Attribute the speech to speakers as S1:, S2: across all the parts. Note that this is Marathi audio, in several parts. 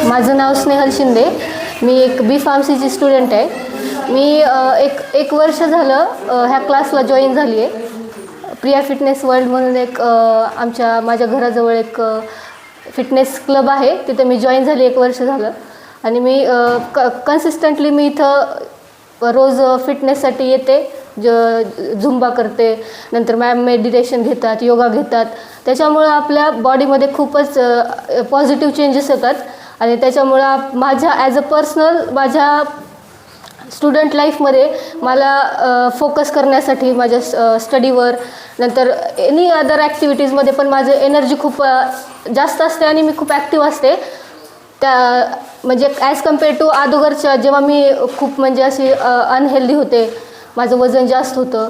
S1: माझं नाव स्नेहल शिंदे. मी एक बी फार्मसीची स्टुडंट आहे. मी एक वर्ष झालं ह्या क्लासला जॉईन झाली आहे. प्रिया फिटनेस वर्ल्ड म्हणून एक माझ्या घराजवळ एक फिटनेस क्लब आहे, तिथे मी जॉईन झाली 1 वर्ष झालं. आणि मी कन्सिस्टंटली मी इथं रोज फिटनेससाठी येते. झुंबा करते, नंतर मॅम मेडिटेशन घेतात, योगा घेतात. त्याच्यामुळं आपल्या बॉडीमध्ये खूपच पॉझिटिव्ह चेंजेस येतात. आणि त्याच्यामुळं माझ्या ॲज अ पर्सनल माझ्या स्टुडंट लाईफमध्ये मला फोकस करण्यासाठी माझ्या स्टडीवर, नंतर एनी अदर ॲक्टिव्हिटीजमध्ये पण माझं एनर्जी खूप जास्त असते आणि मी खूप ॲक्टिव्ह असते. म्हणजे ॲज कम्पेअर टू अगोदरच्या जेव्हा मी खूप म्हणजे अशी अनहेल्दी होते, माझं वजन जास्त होतं,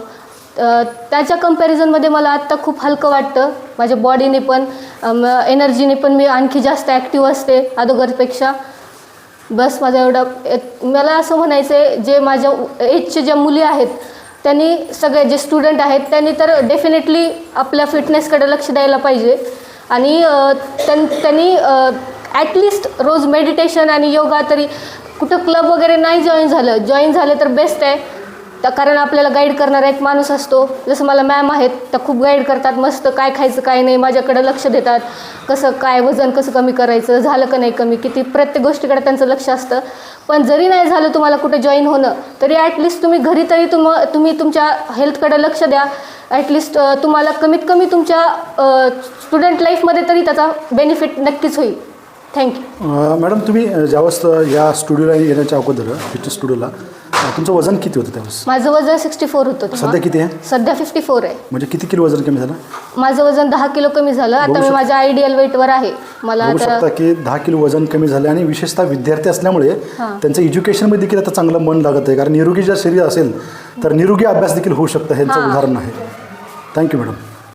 S1: त्याच्या कंपॅरिझनमध्ये मला आत्ता खूप हलकं वाटतं. माझ्या बॉडीने पण एनर्जीने पण मी आणखी जास्त ॲक्टिव्ह असते अगोदरपेक्षा. बस माझं मला असं म्हणायचं आहे, जे माझ्या एजच्या ज्या मुली आहेत त्यांनी सगळे जे स्टुडंट आहेत त्यांनी तर डेफिनेटली आपल्या फिटनेसकडे लक्ष द्यायला पाहिजे. आणि त्यांनी ॲटलिस्ट रोज मेडिटेशन आणि योगा, तरी कुठं क्लब वगैरे नाही जॉईन झालं तर बेस्ट आहे. कारण आपल्याला गाईड करणारा एक माणूस असतो. जसं मला मॅम आहेत, त्या खूप गाईड करतात. मस्त काय खायचं काय नाही माझ्याकडे लक्ष देतात. कसं काय वजन कसं कमी करायचं, झालं का नाही कमी, किती प्रत्येक गोष्टीकडे त्यांचं लक्ष असतं. पण जरी नाही झालं तुम्हाला कुठे जॉईन होणं, तरी ॲटलिस्ट तुम्ही घरी तरी तुम्ही तुमच्या हेल्थकडे लक्ष द्या. ॲटलिस्ट तुम्हाला कमीत कमी तुमच्या स्टुडंट लाईफमध्ये तरी त्याचा बेनिफिट नक्कीच होईल. थँक्यू.
S2: मॅडम, तुम्ही ज्यावेळेस या स्टुडिओला येण्याच्या अगोदर फिटनेस स्टुडिओला तुमचं वजन किती होतं त्यावेळेस?
S1: माझं वजन 64 होतं.
S2: सध्या किती आहे?
S1: सध्या 54 आहे.
S2: म्हणजे किती किलो वजन कमी झालं?
S1: माझं वजन 10 किलो कमी झालं. आता मी माझ्या आयडियल वेटवर आहे. मला
S2: बघू शकता की 10 किलो वजन कमी झालं. आणि विशेषतः विद्यार्थी असल्यामुळे त्यांचं एज्युकेशनमध्ये देखील आता चांगलं मन लागत आहे. कारण निरोगी जर शरीर असेल तर निरोगी अभ्यास देखील होऊ शकतं. ह्यांचं उदाहरण आहे. Thank you madam.